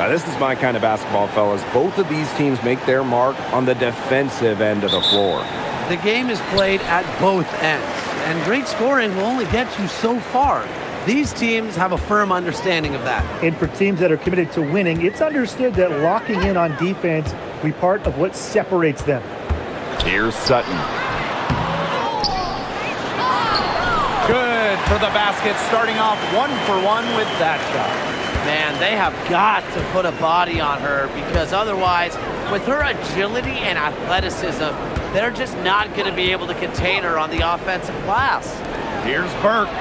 This is my kind of basketball, fellas. Both of these teams make their mark on the defensive end of the floor. The game is played at both ends, and great scoring will only get you so far. These teams have a firm understanding of that. And for teams that are committed to winning, it's understood that locking in on defense will be part of what separates them. Here's Sutton. Good for the basket, starting off 1-for-1 with that shot. Man, they have got to put a body on her because otherwise, with her agility and athleticism, they're just not going to be able to contain her on the offensive glass. Here's Burke.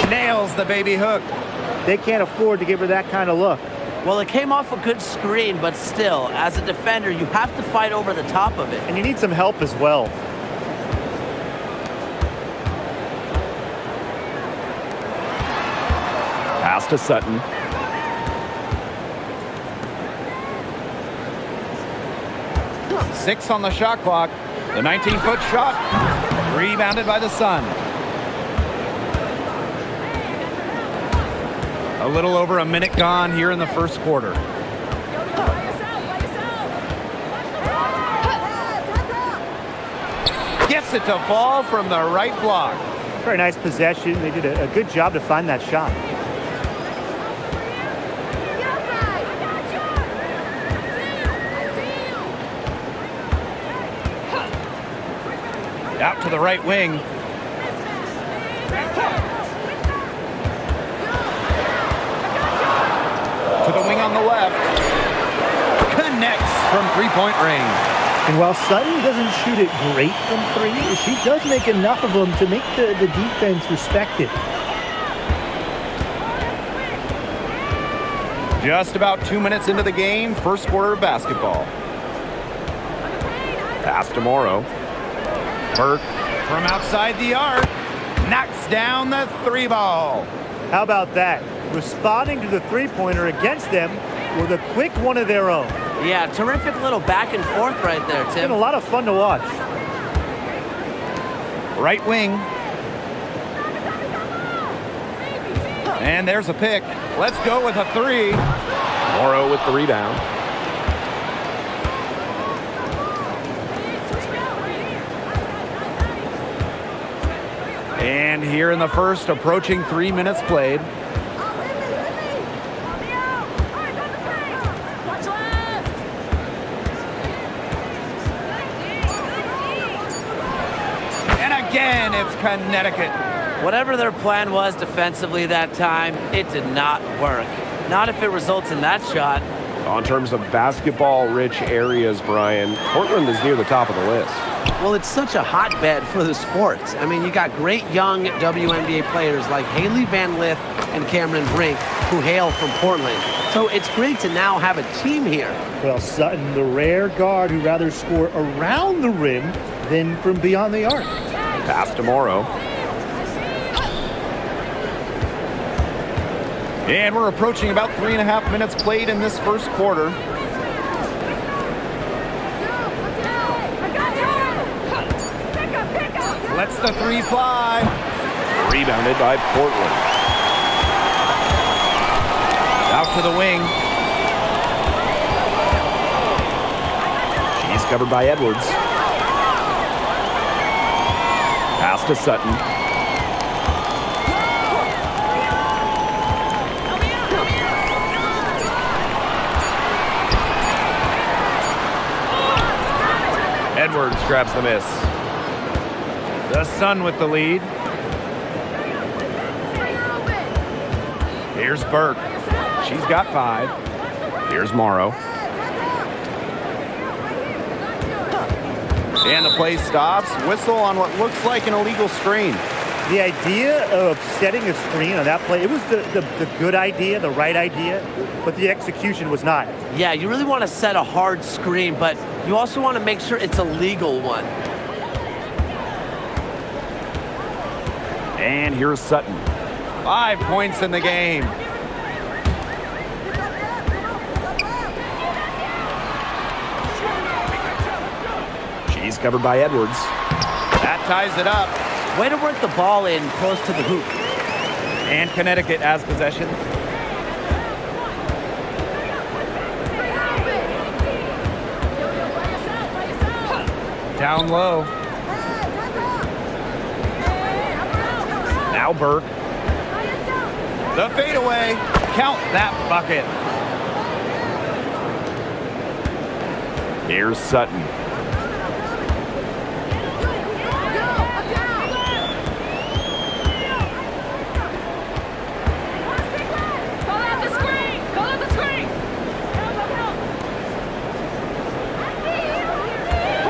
Nails the baby hook. They can't afford to give her that kind of look. Well, it came off a good screen, but still, as a defender, you have to fight over the top of it. And you need some help as well. Pass to Sutton. Six on the shot clock. The 19-foot shot. Rebounded by the Sun. A little over a minute gone here in the first quarter. Gets it to fall from the right block. Very nice possession. They did a good job to find that shot. Out to the right wing. To the wing on the left. Connects from three-point range. And while Sutton doesn't shoot it great from three, she does make enough of them to make the defense respect it. Just about 2 minutes into the game, first quarter of basketball. Pass to Morrow. Burke from outside the arc knocks down the three ball. How about that? Responding to the three-pointer against them with a quick one of their own. Yeah, terrific little back and forth right there, Tim. It's been a lot of fun to watch. Right wing. And there's a pick. Let's go with a three. Morrow with the rebound. And here in the first, approaching 3 minutes played. And again, it's Connecticut. Whatever their plan was defensively that time, it did not work. Not if it results in that shot. In terms of basketball-rich areas, Brian, Portland is near the top of the list. Well, it's such a hotbed for the sport. I mean, you got great young WNBA players like Haley Van Lith and Cameron Brink, who hail from Portland. So it's great to now have a team here. Well, Sutton, the rare guard who rather score around the rim than from beyond the arc. Pass to Morrow. And we're approaching about 3.5 minutes played in this first quarter. Lets the three fly. Rebounded by Portland. Out to the wing. She's covered by Edwards. Pass to Sutton. Edwards grabs the miss. The Sun with the lead. Here's Burke. She's got 5. Here's Morrow. And the play stops. Whistle on what looks like an illegal screen. The idea of setting a screen on that play, it was the good idea, the right idea, but the execution was not. Yeah, you really want to set a hard screen, but you also want to make sure it's a legal one. And here's Sutton. 5 points in the game. She's covered by Edwards. That ties it up. Way to work the ball in close to the hoop. And Connecticut has possession. Down low. Now Burke. The fadeaway. Count that bucket. Here's Sutton.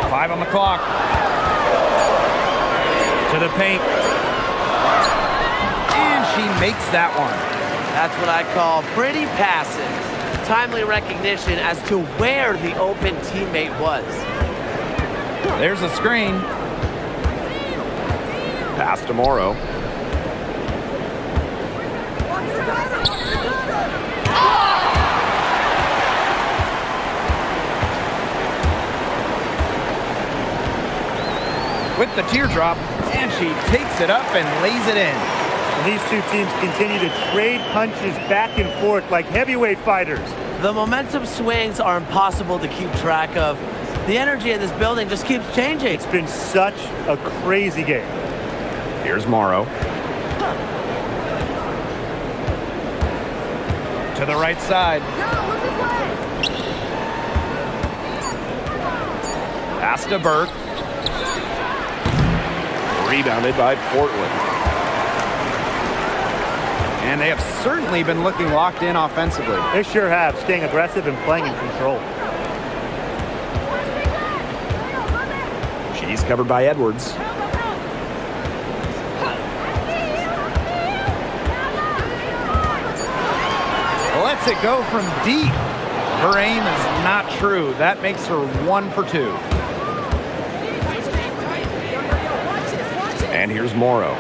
Five on the clock. To the paint. And she makes that one. That's what I call pretty passive. Timely recognition as to where the open teammate was. There's a screen. Pass to Morrow. With the teardrop, and she takes it up and lays it in. And these two teams continue to trade punches back and forth like heavyweight fighters. The momentum swings are impossible to keep track of. The energy in this building just keeps changing. It's been such a crazy game. Here's Morrow. To the right side. Pass to Burke. Rebounded by Portland. And they have certainly been looking locked in offensively. They sure have, staying aggressive and playing in control. She's covered by Edwards. Lets it go from deep. Her aim is not true. That makes her 1 for 2. And here's Morrow.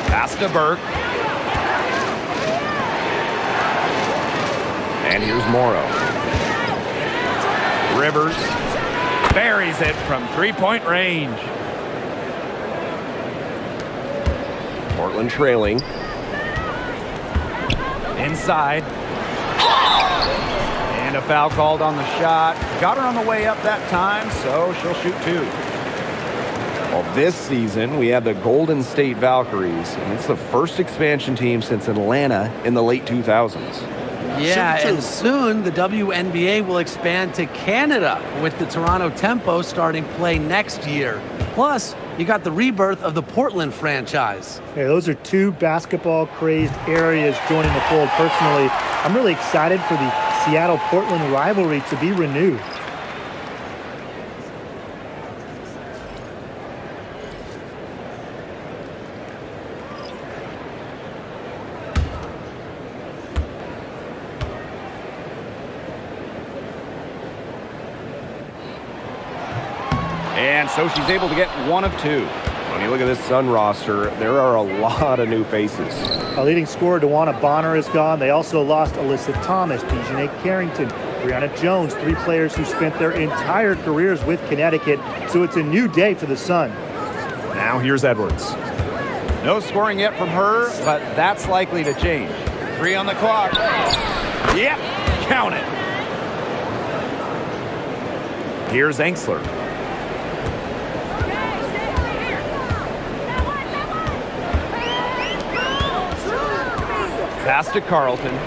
Pass to Burke. And here's Morrow. Rivers buries it from three-point range. Portland trailing. Inside. And a foul called on the shot. Got her on the way up that time, so she'll shoot 2. Well, this season, we have the Golden State Valkyries, and it's the first expansion team since Atlanta in the late 2000s. Yeah, and soon the WNBA will expand to Canada with the Toronto Tempo starting play next year. Plus, you got the rebirth of the Portland franchise. Yeah, those are two basketball-crazed areas joining the fold. Personally, I'm really excited for the Seattle-Portland rivalry to be renewed. And so she's able to get 1 of 2. When you look at this Sun roster, there are a lot of new faces. Our leading scorer, DeWanna Bonner, is gone. They also lost Alyssa Thomas, Dejanay Carrington, Brianna Jones, 3 players who spent their entire careers with Connecticut. So it's a new day for the Sun. Now here's Edwards. No scoring yet from her, but that's likely to change. 3 on the clock. Yep, count it. Here's Angsler. Pass to Carlton.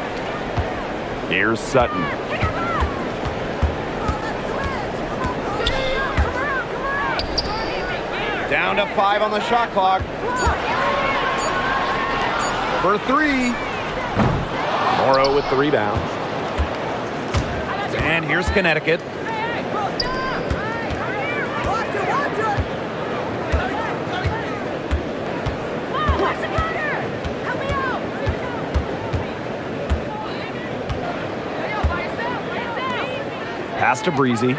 Here's Sutton. Down to 5 on the shot clock. For 3. Morrow with the rebound. And here's Connecticut. Pass to Breezy.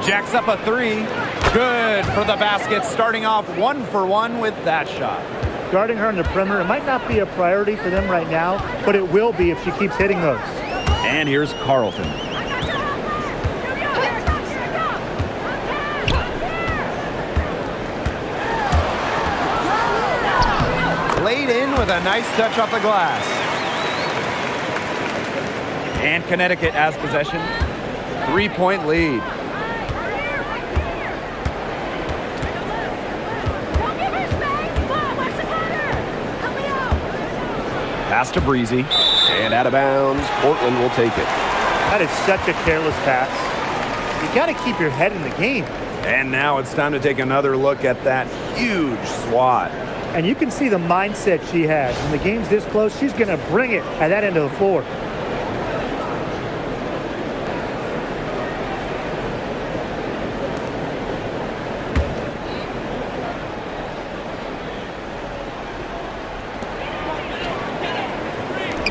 Jacks up a 3. Good for the basket, starting off 1 for 1 with that shot. Guarding her in the perimeter, it might not be a priority for them right now, but it will be if she keeps hitting those. And here's Carlton. Laid in with a nice touch off the glass. And Connecticut has possession. 3-point lead. Pass to Breezy. And out of bounds. Portland will take it. That is such a careless pass. You got to keep your head in the game. And now it's time to take another look at that huge swat. And you can see the mindset she has. When the game's this close, she's going to bring it at that end of the floor.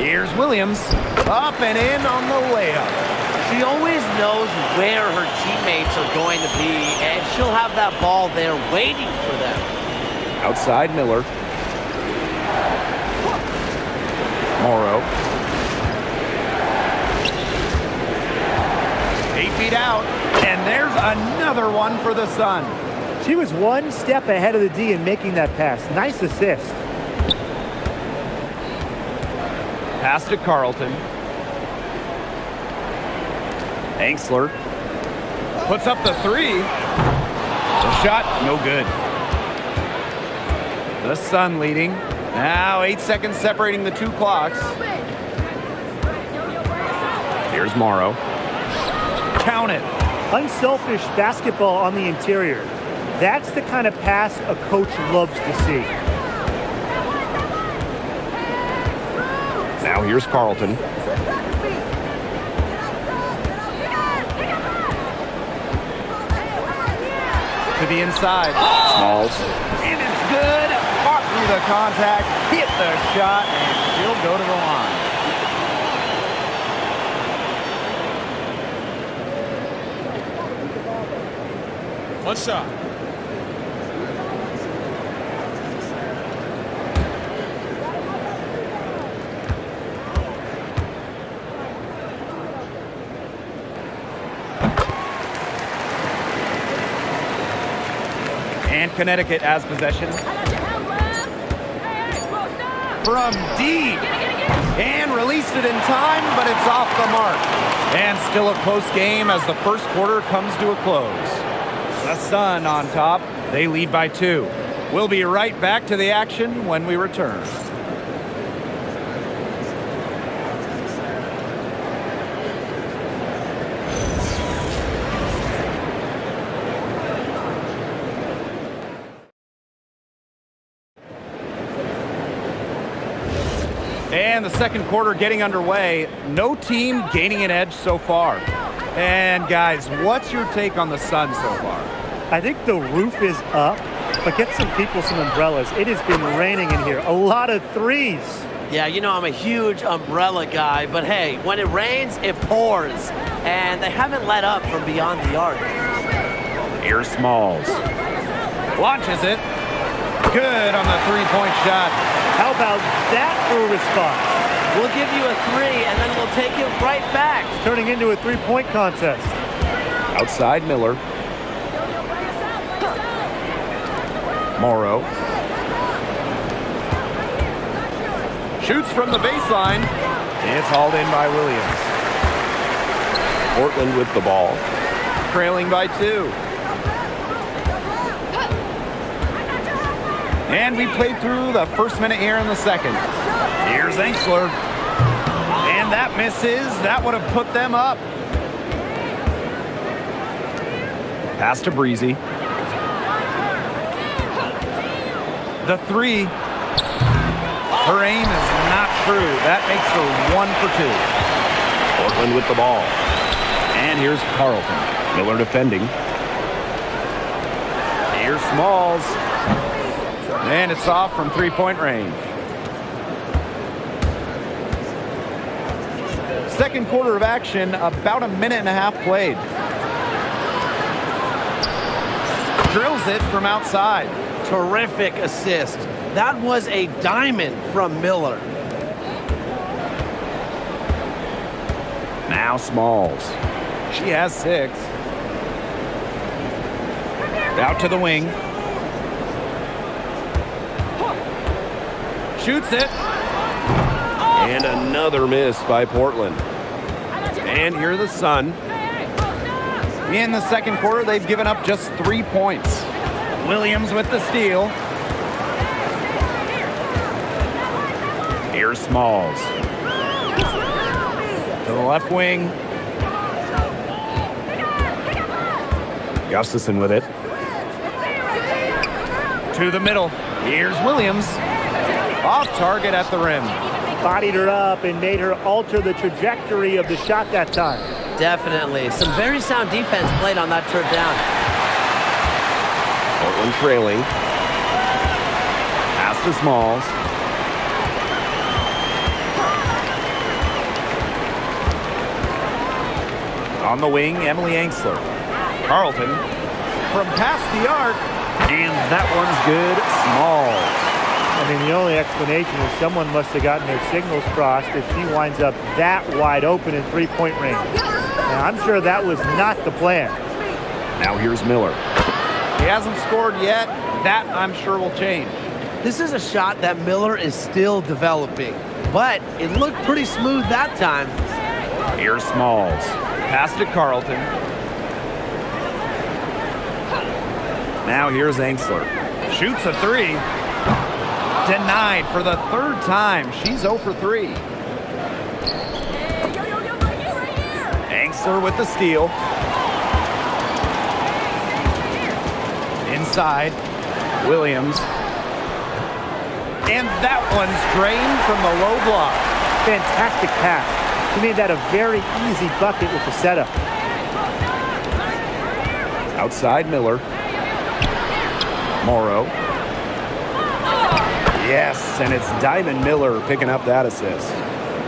Here's Williams. Up and in on the layup. She always knows where her teammates are going to be, and she'll have that ball there waiting for them. Outside Miller. Morrow. 8 feet out, and there's another one for the Sun. She was one step ahead of the D in making that pass. Nice assist. Pass to Carlton. Angsler puts up the three. The shot, no good. The Sun leading. Now 8 seconds separating the two clocks. Here's Morrow. Count it. Unselfish basketball on the interior. That's the kind of pass a coach loves to see. Now here's Carlton. To the inside. Smalls. And it's good. Fought through the contact, hit the shot, and she'll go to the line. One shot. And Connecticut has possession. From deep. And released it in time, but it's off the mark. And still a close game as the first quarter comes to a close. The Sun on top. They lead by 2. We'll be right back to the action when we return. And the second quarter getting underway. No team gaining an edge so far. And guys, what's your take on the Sun so far? I think the roof is up, but get some people some umbrellas. It has been raining in here. A lot of threes. Yeah, you know I'm a huge umbrella guy, but hey, when it rains, it pours. And they haven't let up from beyond the arc. Here's Smalls. Launches it. Good on the three-point shot. How about that for a response? We'll give you a 3, and then we'll take it right back. It's turning into a three-point contest. Outside Miller. Morrow. Shoots from the baseline. It's hauled in by Williams. Portland with the ball. Trailing by 2. And we played through the first minute here in the second. Here's Angsler. And that misses. That would have put them up. Pass to Breezy. The 3. Her aim is not true. That makes her 1 for 2. Portland with the ball. And here's Carlton. Miller defending. Here's Smalls. And it's off from three-point range. Second quarter of action, about a minute and a half played. Drills it from outside. Terrific assist. That was a diamond from Miller. Now Smalls. She has 6. Out to the wing. Shoots it. And another miss by Portland. And here are the Sun. In the second quarter, they've given up just 3 points. Williams with the steal. Here's Here's Smalls. To the left wing. Gustafson with it. To the middle. Here's Williams. Off target at the rim. Bodied her up and made her alter the trajectory of the shot that time. Definitely. Some very sound defense played on that trip down. Portland trailing. Pass to Smalls. On the wing, Emily Angsler. Carlton from past the arc. And that one's good. Smalls. I mean, the only explanation is someone must have gotten their signals crossed if she winds up that wide open in three-point range. Now, I'm sure that was not the plan. Now here's Miller. He hasn't scored yet. That, I'm sure, will change. This is a shot that Miller is still developing, but it looked pretty smooth that time. Here's Smalls. Pass to Carlton. Now here's Angsler. Shoots a three. Denied for the third time. She's 0 for 3. Angsler with the steal. Inside. Williams. And that one's drained from the low block. Fantastic pass. She made that a very easy bucket with the setup. Outside Miller. Morrow. Yes, and it's Diamond Miller picking up that assist.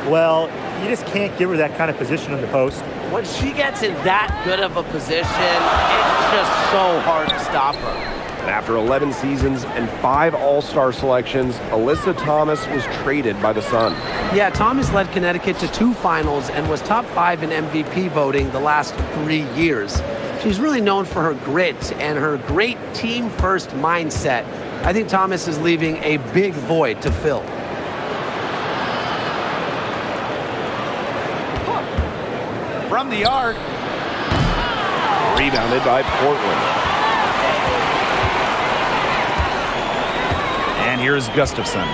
Well, you just can't give her that kind of position in the post. When she gets in that good of a position, it's just so hard to stop her. And after 11 seasons and 5 All-Star selections, Alyssa Thomas was traded by the Sun. Yeah, Thomas led Connecticut to 2 finals and was top 5 in MVP voting the last 3 years. She's really known for her grit and her great team-first mindset. I think Thomas is leaving a big void to fill. From the arc. Rebounded by Portland. And here's Gustafson.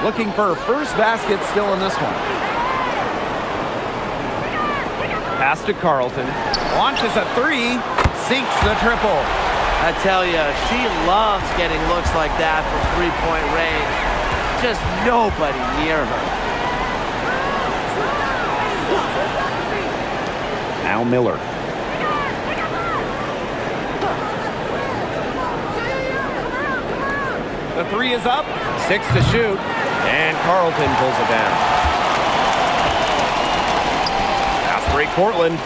Looking for her first basket still in this one. Pass to Carlton. Launches a 3. Sinks the triple. I tell you, she loves getting looks like that from three-point range. Just nobody near her. Now Miller. The 3 is up. 6 to shoot. And Carlton pulls it down. Fast break Portland.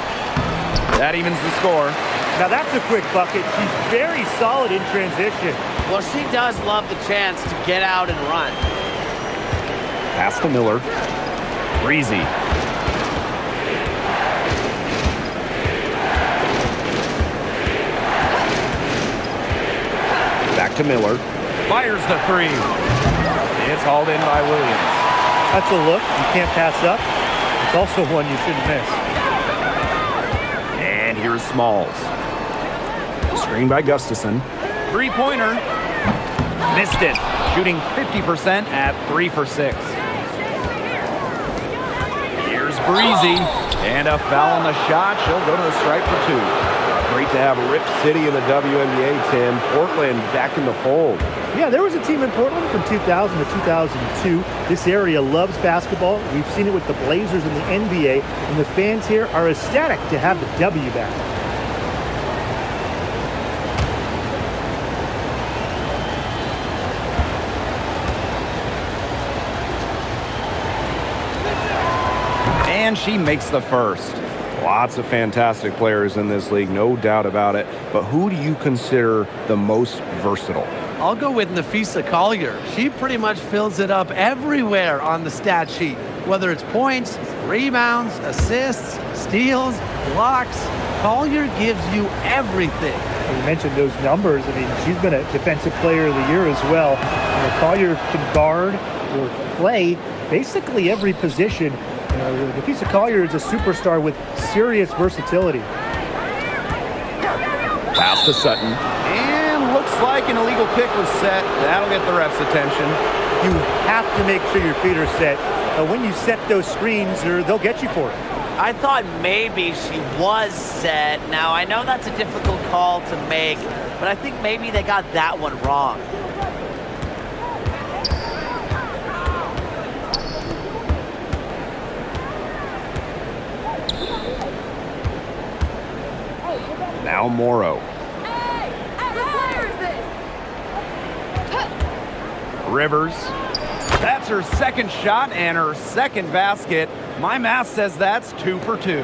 That evens the score. Now that's a quick bucket. She's very solid in transition. Well, she does love the chance to get out and run. Pass to Miller. Breezy. Back to Miller. Fires the 3. It's hauled in by Williams. That's a look you can't pass up. It's also one you shouldn't miss. And here's Smalls. Screen by Gustafson. Three-pointer. Missed it. Shooting 50% at 3 for 6. Here's Breezy. And a foul on the shot. She'll go to the stripe for 2. Great to have Rip City in the WNBA, Tim. Portland back in the fold. Yeah, there was a team in Portland from 2000 to 2002. This area loves basketball. We've seen it with the Blazers in the NBA, and the fans here are ecstatic to have the W back. And she makes the first. Lots of fantastic players in this league, no doubt about it. But who do you consider the most versatile? I'll go with Nafisa Collier. She pretty much fills it up everywhere on the stat sheet, whether it's points, rebounds, assists, steals, blocks. Collier gives you everything. You mentioned those numbers. I mean, she's been a defensive player of the year as well. Collier can guard or play basically every position. Nafisa Collier is a superstar with serious versatility. Pass to Sutton. And looks like an illegal pick was set. That'll get the ref's attention. you have to make sure your feet are set. When you set those screens, they'll get you for it. I thought maybe she was set. Now, I know that's a difficult call to make, but I think maybe they got that one wrong. Now Morrow. Rivers. That's her second shot and her second basket. My math says that's 2 for 2.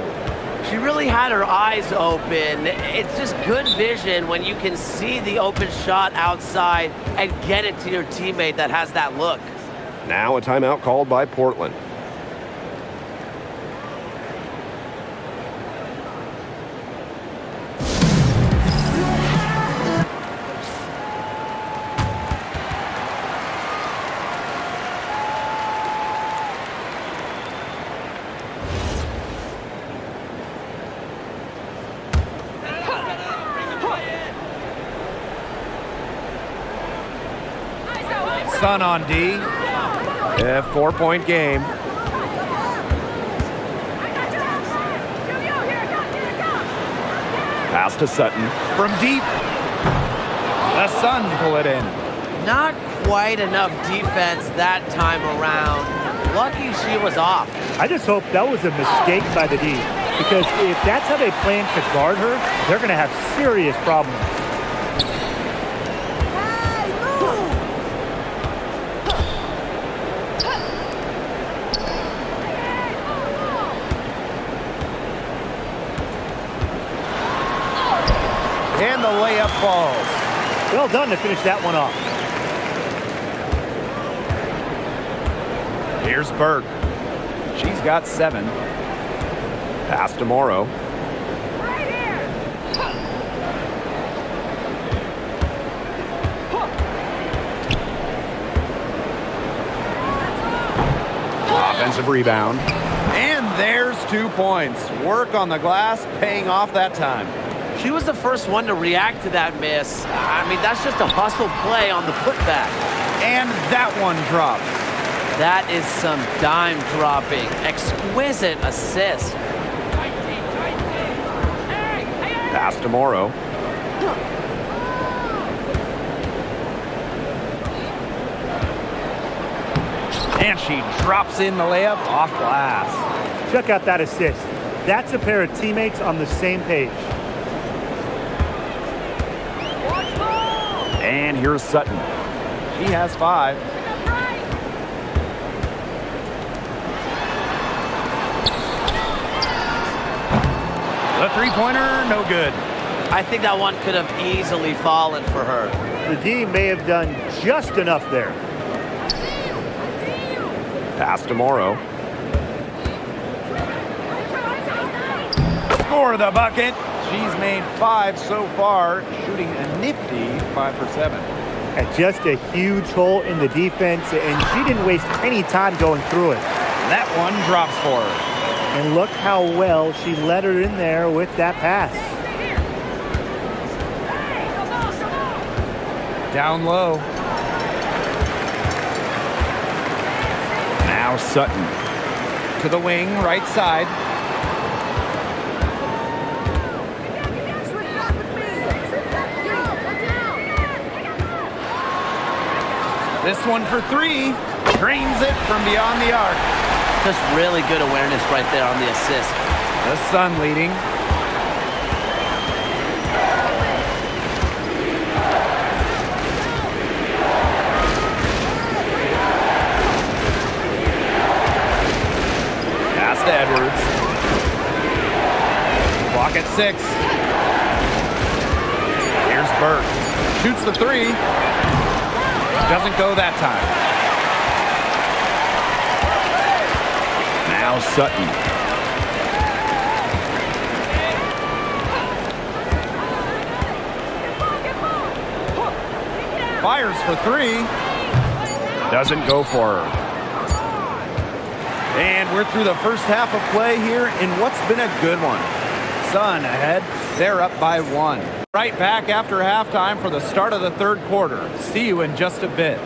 She really had her eyes open. It's just good vision when you can see the open shot outside and get it to your teammate that has that look. Now a timeout called by Portland. Sun on D. A 4-point game. Pass to Sutton. From deep. The Sun pull it in. Not quite enough defense that time around. Lucky she was off. I just hope that was a mistake by the D, because if that's how they plan to guard her, they're going to have serious problems. And the layup falls. Well done to finish that one off. Here's Burke. She's got 7. Pass to Morrow. Offensive rebound. And there's 2 points. Work on the glass, paying off that time. She was the first one to react to that miss. I mean, that's just a hustle play on the putback. And that one drops. That is some dime dropping. Exquisite assist. Pass to Morrow. And she drops in the layup off glass. Check out that assist. That's a pair of teammates on the same page. And here's Sutton. She has 5. The three-pointer, no good. I think that one could have easily fallen for her. The D may have done just enough there. Pass to Morrow. Score the bucket. She's made 5 so far, shooting a nifty 5 for 7. And just a huge hole in the defense, and she didn't waste any time going through it. That one drops for her. And look how well she let her in there with that pass. Down low. Now Sutton. To the wing, right side. This one for 3. Drains it from beyond the arc. Just really good awareness right there on the assist. The Sun leading. Pass to Edwards. Clock at 6. Here's Burke. Shoots the 3. Doesn't go that time. Now Sutton. Fires for 3. Doesn't go for her. And we're through the first half of play here in what's been a good one. Sun ahead. They're up by 1. Right back after halftime for the start of the third quarter. See you in just a bit.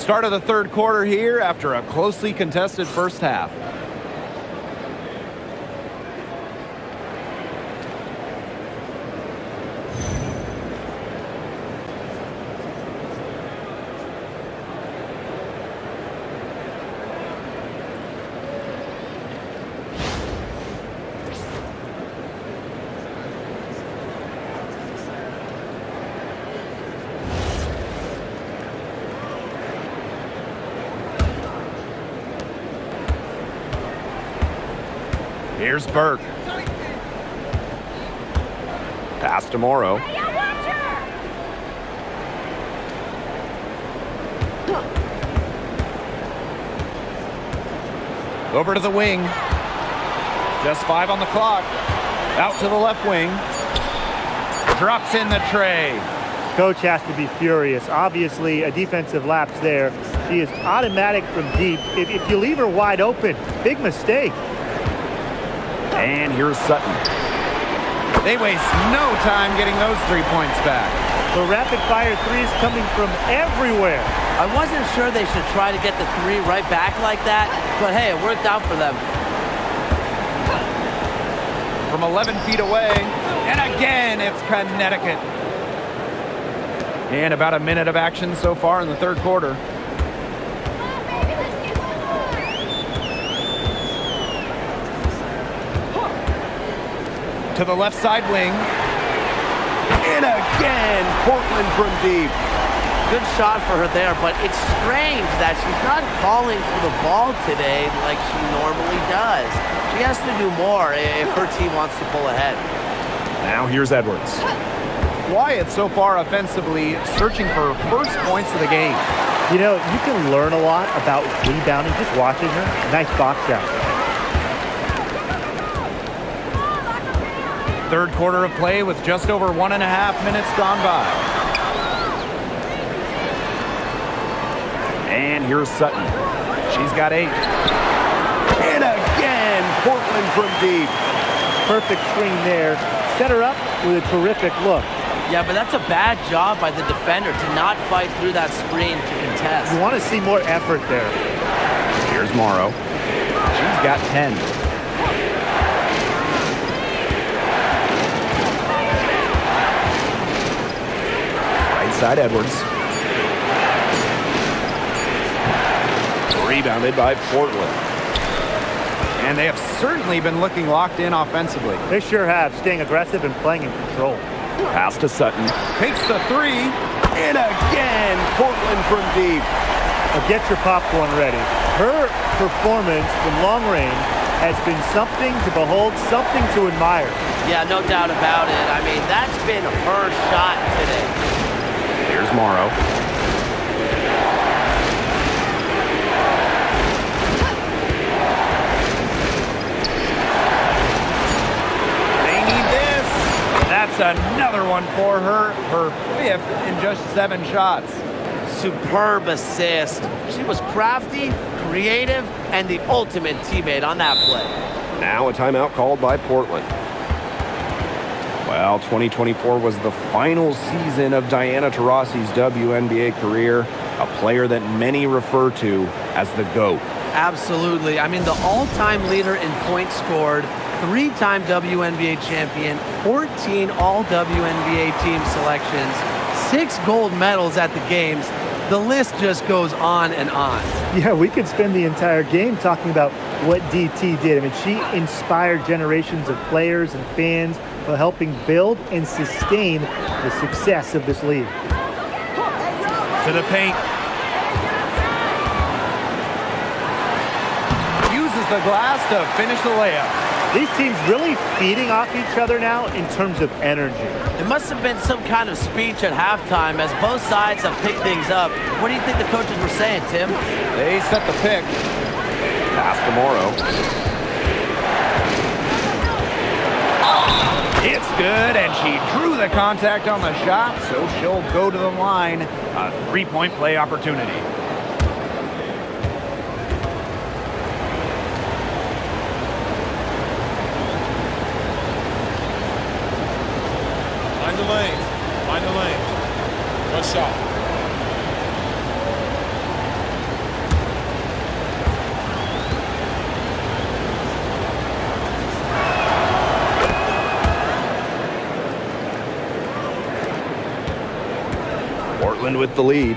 Start of the third quarter here after a closely contested first half. Here's Burke. Pass to Morrow. Over to the wing. Just 5 on the clock. Out to the left wing. Drops in the tray. Coach has to be furious. Obviously, a defensive lapse there. She is automatic from deep. If you leave her wide open, big mistake. And here's Sutton. They waste no time getting those 3 points back. The rapid-fire threes coming from everywhere. I wasn't sure they should try to get the 3 right back like that, but hey, it worked out for them. From 11 feet away, and again, it's Connecticut. And about a minute of action so far in the third quarter. To the left side wing. And again, Portland from deep. Good shot for her there, but it's strange that she's not calling for the ball today like she normally does. She has to do more if her team wants to pull ahead. Now here's Edwards. Wyatt so far offensively searching for first points of the game. You know, you can learn a lot about rebounding just watching her. Nice box out. Third quarter of play with just over 1.5 minutes gone by. And here's Sutton. She's got 8. And again, Portland from deep. Perfect screen there. Set her up with a terrific look. Yeah, but that's a bad job by the defender to not fight through that screen to contest. You want to see more effort there. Here's Morrow. She's got 10. Right side Edwards. Rebounded by Portland. And they have certainly been looking locked in offensively. They sure have, staying aggressive and playing in control. Pass to Sutton. Takes the 3. And again, Portland from deep. Now get your popcorn ready. Her performance from long range has been something to behold, something to admire. Yeah, no doubt about it. I mean, that's been her shot today. Here's Morrow. That's another one for her. Her 5th in just 7 shots. Superb assist. She was crafty, creative, and the ultimate teammate on that play. Now a timeout called by Portland. Well, 2024 was the final season of Diana Taurasi's WNBA career, a player that many refer to as the GOAT. Absolutely. I mean, the all-time leader in points scored, 3-time WNBA champion, 14 all-WNBA team selections, 6 gold medals at the games. The list just goes on and on. Yeah, we could spend the entire game talking about what DT did. I mean, she inspired generations of players and fans while helping build and sustain the success of this league. To the paint. Uses the glass to finish the layup. These teams really feeding off each other now in terms of energy. It must have been some kind of speech at halftime as both sides have picked things up. What do you think the coaches were saying, Tim? They set the pick. Pass to Morrow. It's good, and she drew the contact on the shot, so she'll go to the line. A 3-point play opportunity. Find the lanes. Find the lanes. One shot. Portland with the lead.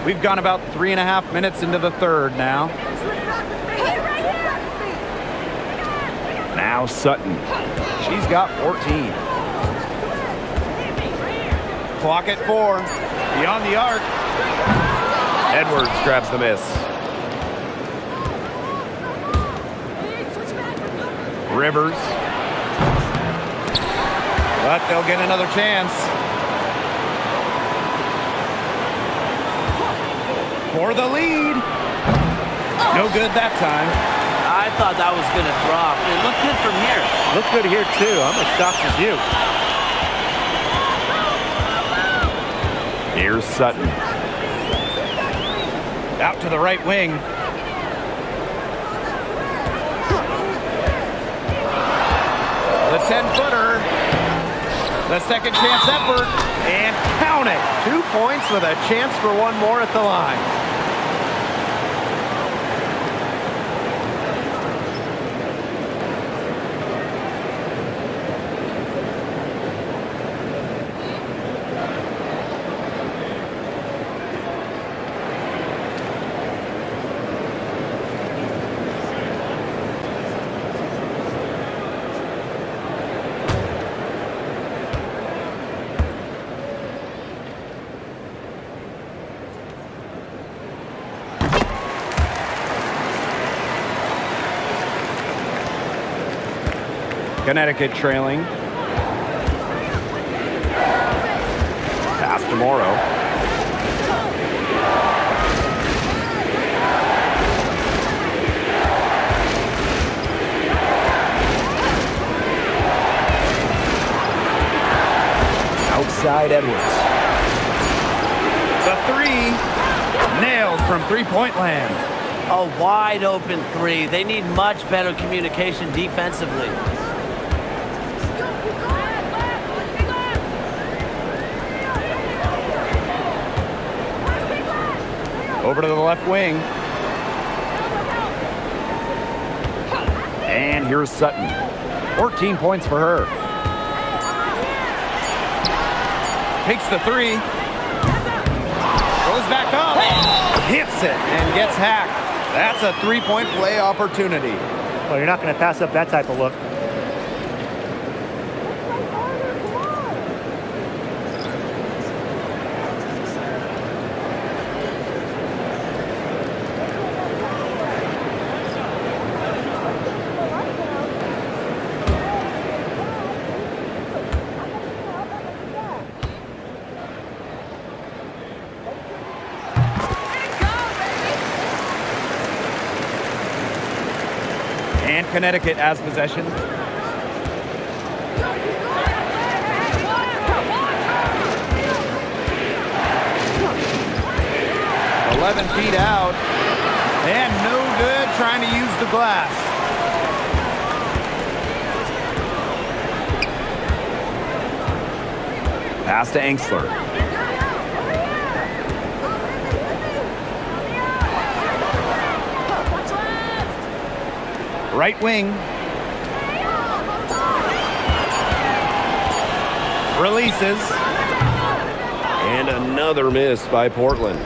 We've gone about 3.5 minutes into the third now. Now Sutton. She's got 14. Clock at 4. Beyond the arc. Edwards grabs the miss. Rivers. But they'll get another chance. For the lead. No good that time. I thought that was going to drop. It looked good from here. Looked good here, too. I'm as shocked as you. Here's Sutton. Out to the right wing. The 10-footer. The second chance effort. And count it. 2 points with a chance for one more at the line. Connecticut trailing. Pass to Morrow. Outside Edwards. The 3. Nailed from three-point land. A wide open 3. They need much better communication defensively. Over to the left wing. And here's Sutton. 14 points for her. Takes the 3. Goes back up. Hits it and gets hacked. That's a three-point play opportunity. Well, you're not going to pass up that type of look. And Connecticut has possession. 11 feet out. And no good trying to use the glass. Pass to Angsler. Right wing. Releases. And another miss by Portland.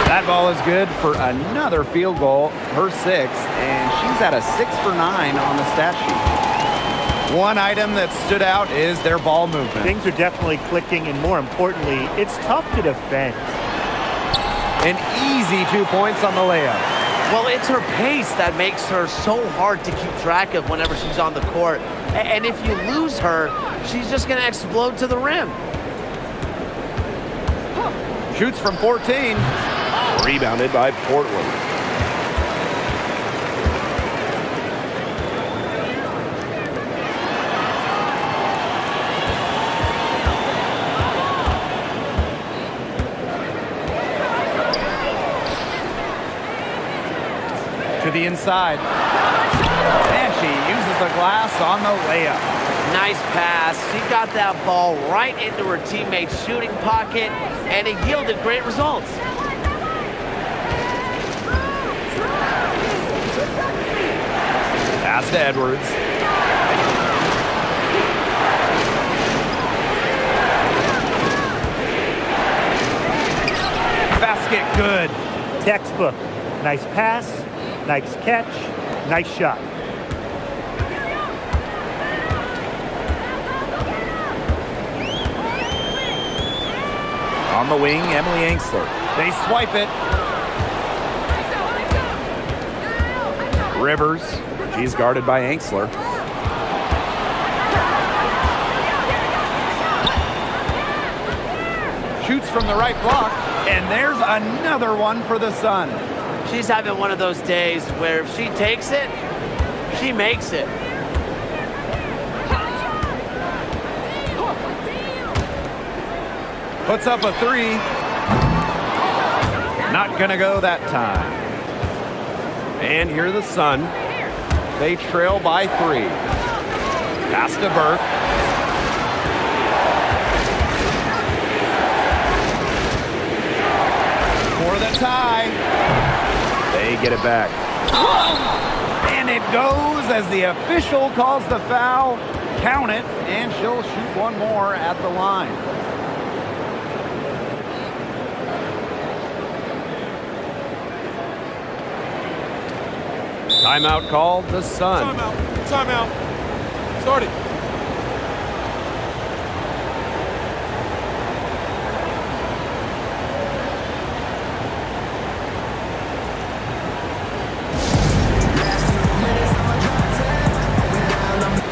That ball is good for another field goal, her 6th, and she's at a 6 for 9 on the stat sheet. One item that stood out is their ball movement. Things are definitely clicking, and more importantly, it's tough to defend. An easy 2 points on the layup. Well, it's her pace that makes her so hard to keep track of whenever she's on the court. And if you lose her, she's just going to explode to the rim. Shoots from 14. Rebounded by Portland. To the inside. And she uses the glass on the layup. Nice pass. She got that ball right into her teammate's shooting pocket, and it yielded great results. Pass to Edwards. Basket good. Textbook. Nice pass, nice catch, nice shot. On the wing, Emily Angsler. They swipe it. Rivers. She's guarded by Angsler. Shoots from the right block, and there's another one for the Sun. She's having one of those days where if she takes it, she makes it. Puts up a three. Not gonna go that time. And here the Sun. They trail by 3. Pass to Burke. For the tie. They get it back. And it goes as the official calls the foul. Count it, and she'll shoot one more at the line. Timeout called, the Sun. Timeout. Timeout. Start it.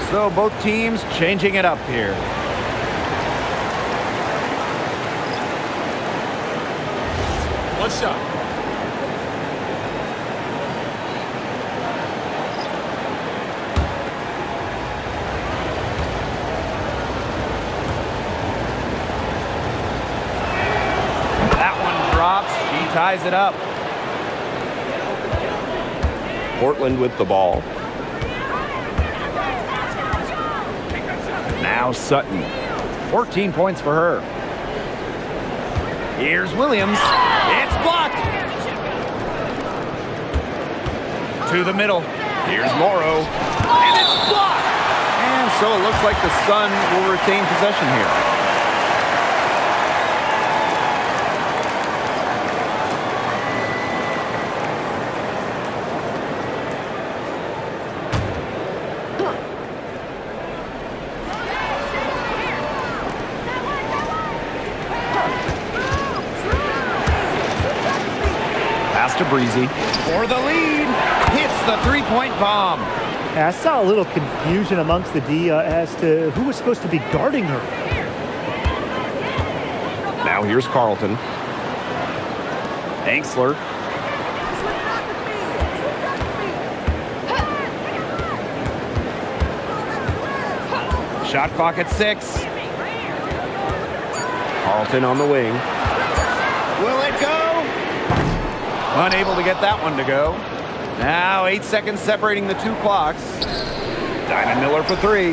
So both teams changing it up here. One shot. Ties it up. Portland with the ball. Now Sutton. 14 points for her. Here's Williams. It's blocked. To the middle. Here's Morrow. And it's blocked. And so it looks like the Sun will retain possession here. To Breezy for the lead, hits the three-point bomb. I saw a little confusion amongst the D as to who was supposed to be guarding her. Now here's Carlton. Angsler. Shot clock at 6. Carlton on the wing. Will it go? Unable to get that one to go. Now 8 seconds separating the two clocks. Diamond Miller for 3.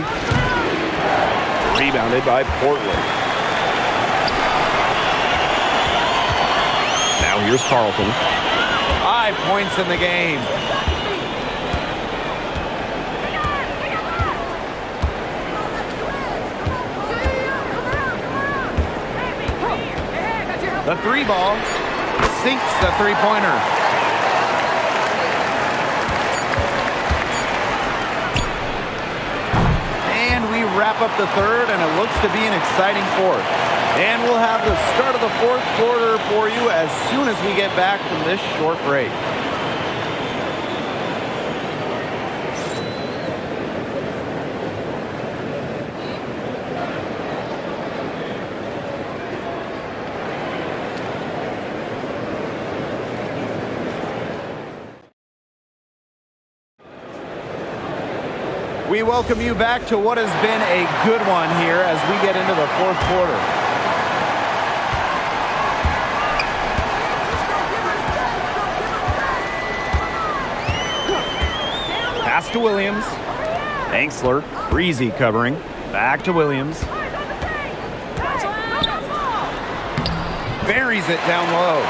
Rebounded by Portland. Now here's Carlton. 5 points in the game. The 3 ball sinks the three-pointer. And we wrap up the third, and it looks to be an exciting fourth. And we'll have the start of the fourth quarter for you as soon as we get back from this short break. We welcome you back to what has been a good one here as we get into the fourth quarter. Pass to Williams. Angsler, Breezy covering. Back to Williams. Buries it down low.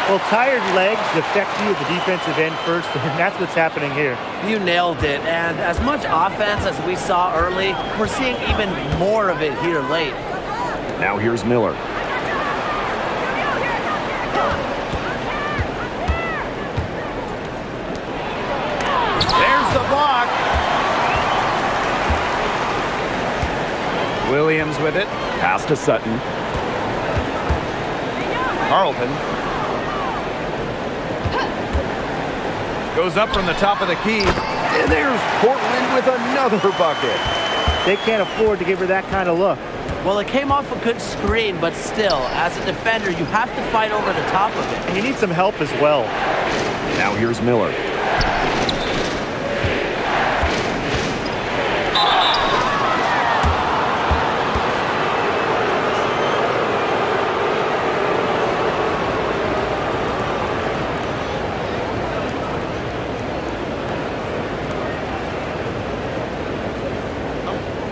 Well, tired legs affect you at the defensive end first, and that's what's happening here. You nailed it. And as much offense as we saw early, we're seeing even more of it here late. Now here's Miller. There's the block. Williams with it. Pass to Sutton. Carlton. Goes up from the top of the key. And there's Portland with another bucket. They can't afford to give her that kind of look. Well, it came off a good screen, but still, as a defender, you have to fight over the top of it. And you need some help as well. Now here's Miller.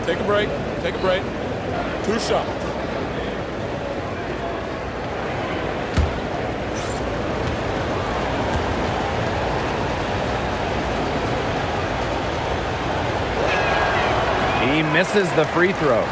Take a break. Take a break. 2 shots. He misses the free throw.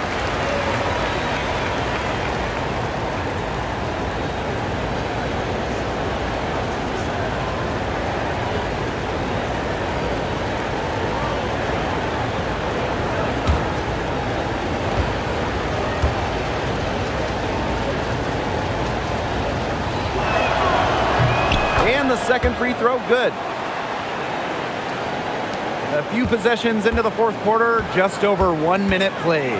And the second free throw, good. A few possessions into the fourth quarter, just over 1 minute played.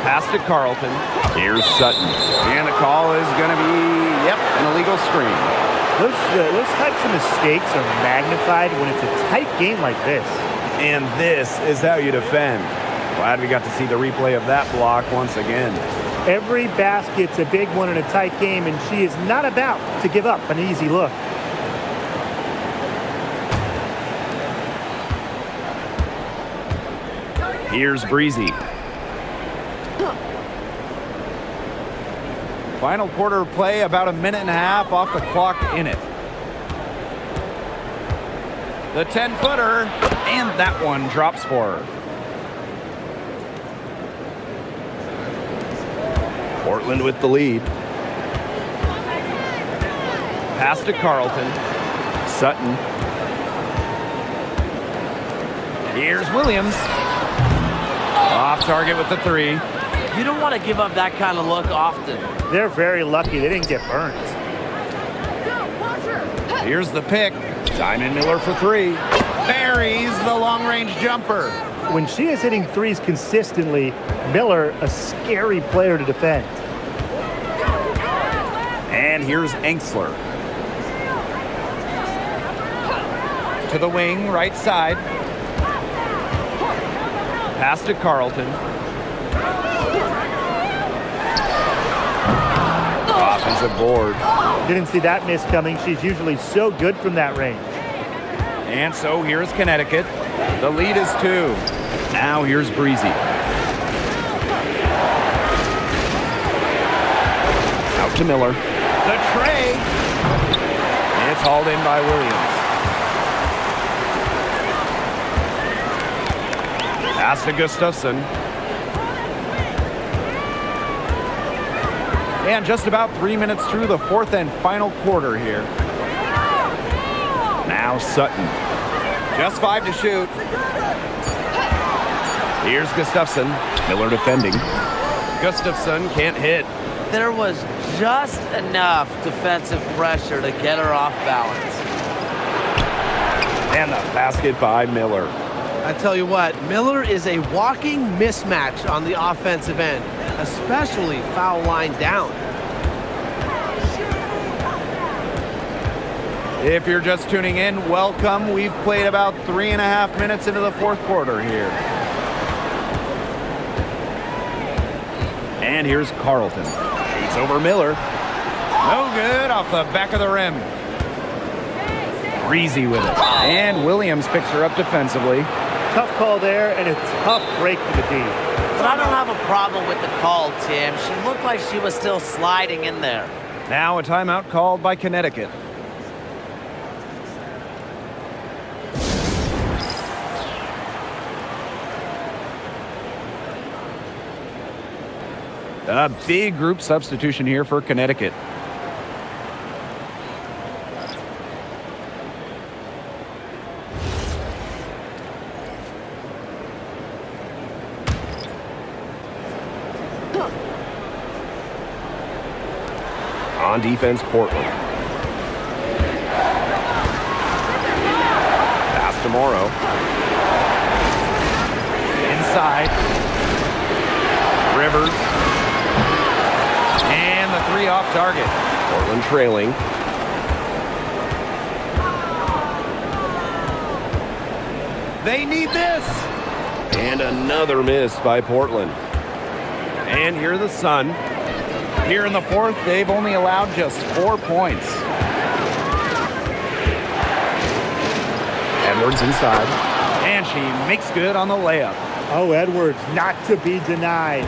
Pass to Carlton. Here's Sutton. And the call is going to be, an illegal screen. Those types of mistakes are magnified when it's a tight game like this. And this is how you defend. Glad we got to see the replay of that block once again. Every basket's a big one in a tight game, and she is not about to give up an easy look. Here's Breezy. Final quarter play, about 1.5 minutes off the clock in it. The 10-footer, and that one drops for her. Portland with the lead. Pass to Carlton. Sutton. Here's Williams. Off target with the 3. You don't want to give up that kind of look often. They're very lucky they didn't get burnt. Here's the pick. Simon Miller for 3. Buries the long-range jumper. When she is hitting threes consistently, Miller, a scary player to defend. And here's Enxler. To the wing, right side. Pass to Carlton. Offensive board. Didn't see that miss coming. She's usually so good from that range. And so here's Connecticut. The lead is 2. Now here's Breezy. Out to Miller. The tray. It's hauled in by Williams. Pass to Gustafson. And just about 3 minutes through the fourth and final quarter here. Now Sutton. Just 5 to shoot. Here's Gustafson. Miller defending. Gustafson can't hit. There was just enough defensive pressure to get her off balance. And the basket by Miller. I tell you what, Miller is a walking mismatch on the offensive end, especially foul line down. If you're just tuning in, welcome. We've played about 3.5 minutes into the fourth quarter here. And here's Carlton. Shoots over Miller. No good, off the back of the rim. Breezy with it. And Williams picks her up defensively. tough call there and a tough break for the D. But I don't have a problem with the call, Tim. She looked like she was still sliding in there. Now a timeout called by Connecticut. A big group substitution here for Connecticut. On defense, Portland. Pass to Morrow. Inside. Rivers. And the three off target. Portland trailing. They need this. And another miss by Portland. And here the Sun. Here in the fourth, they've only allowed just 4 points. Edwards inside. And she makes good on the layup. Oh, Edwards, not to be denied.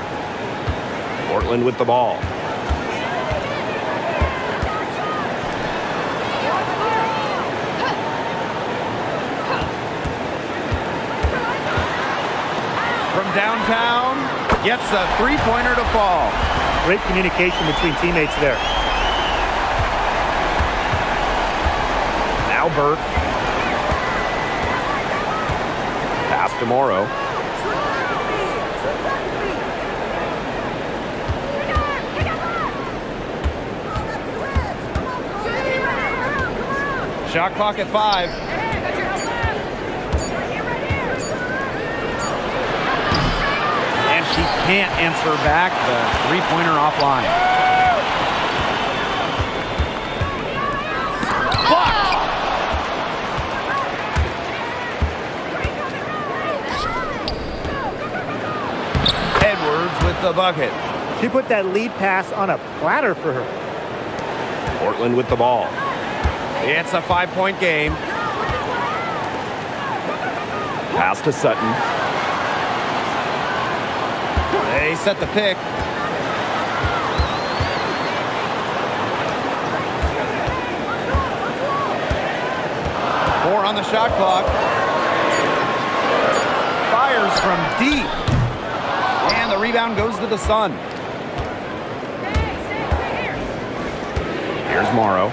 Portland with the ball. From downtown, gets a three-pointer to fall. Great communication between teammates there. Now Burke. Pass to Morrow. Shot clock at 5. And she can't answer back the three-pointer offline. Blocked! Edwards with the bucket. She put that lead pass on a platter for her. Portland with the ball. It's a 5-point game. Pass to Sutton. They set the pick. Four on the shot clock. Fires from deep. And the rebound goes to the Sun. Here's Morrow.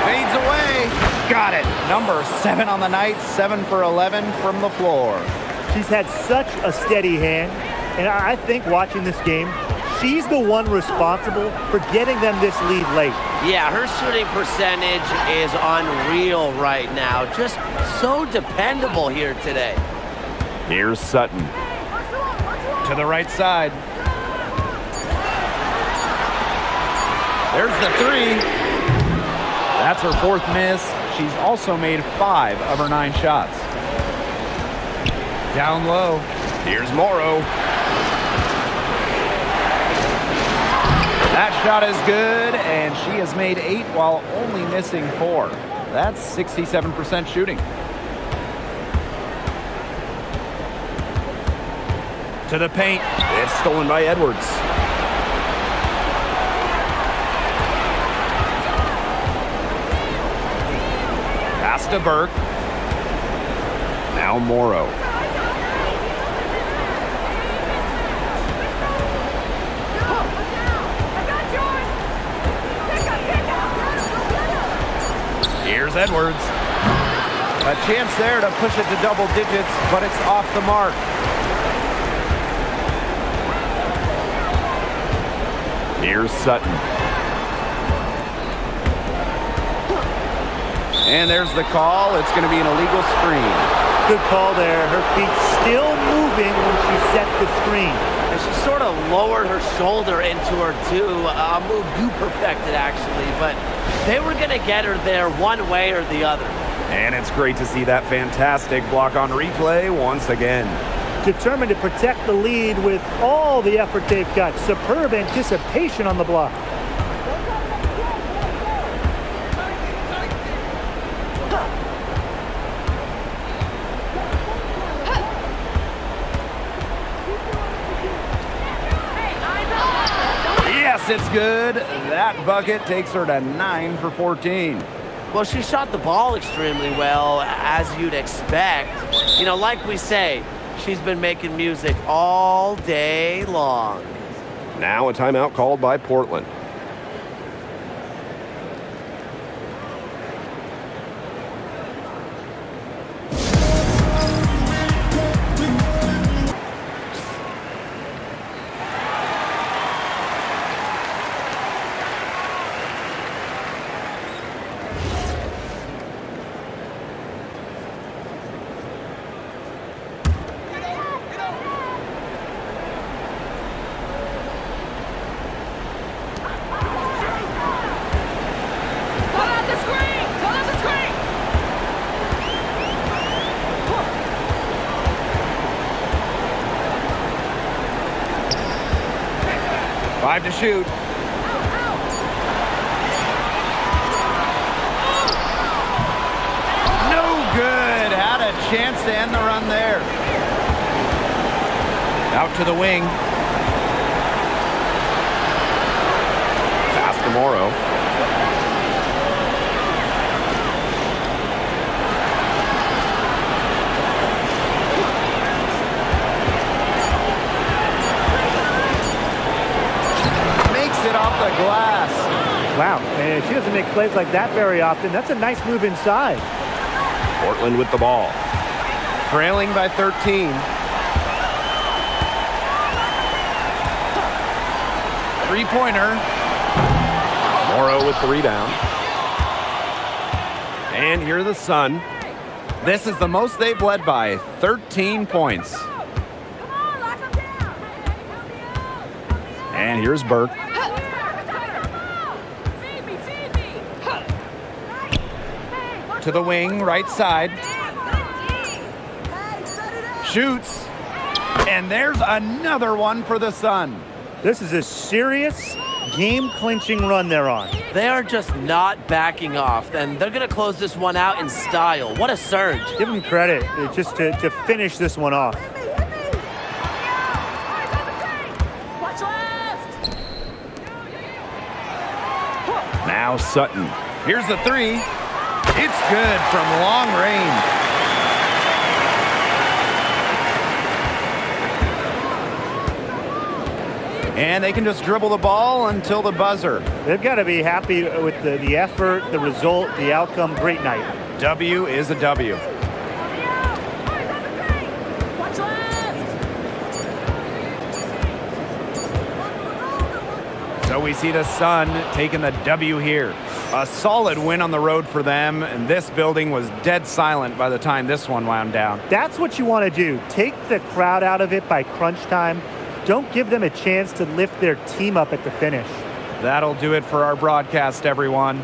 Fades away. Got it. Number 7 on the night. 7 for 11 from the floor. She's had such a steady hand, and I think watching this game, she's the one responsible for getting them this lead late. Yeah, her shooting percentage is unreal right now. Just so dependable here today. Here's Sutton. To the right side. There's the 3. That's her 4th miss. She's also made 5 of her 9 shots. Down low. Here's Morrow. That shot is good, and she has made 8 while only missing 4. That's 67% shooting. To the paint. It's stolen by Edwards. Pass to Burke. Now Morrow. Here's Edwards. A chance there to push it to double digits, but it's off the mark. Here's Sutton. And there's the call. It's going to be an illegal screen. Good call there. Her feet still moving when she set the screen. And she sort of lowered her shoulder into her too. A move you perfected, actually. But they were going to get her there one way or the other. And it's great to see that fantastic block on replay once again. Determined to protect the lead with all the effort they've got. Superb anticipation on the block. it's good. That bucket takes her to 9 for 14. Well, she shot the ball extremely well, as you'd expect. You know, like we say, she's been making music all day long. Now a timeout called by Portland. Five to shoot. No good. Had a chance to end the run there. Out to the wing. Pass to Morrow. It off the glass. Wow, and she doesn't make plays like that very often. That's a nice move inside. Portland with the ball. Trailing by 13. Three-pointer. Morrow with the rebound. And here are the Sun. This is the most they've led by, 13 points. And here's Burke. To the wing, right side. Shoots. And there's another one for the Sun. This is a serious game-clinching run they're on. They are just not backing off, and they're going to close this one out in style. What a surge. Give them credit just to finish this one off. Now Sutton. Here's the three. It's good from long range. And they can just dribble the ball until the buzzer. They've got to be happy with the effort, the result, the outcome. Great night. W is a W. So we see the Sun taking the W here. A solid win on the road for them, and this building was dead silent by the time this one wound down. That's what you want to do. Take the crowd out of it by crunch time. Don't give them a chance to lift their team up at the finish. That'll do it for our broadcast, everyone.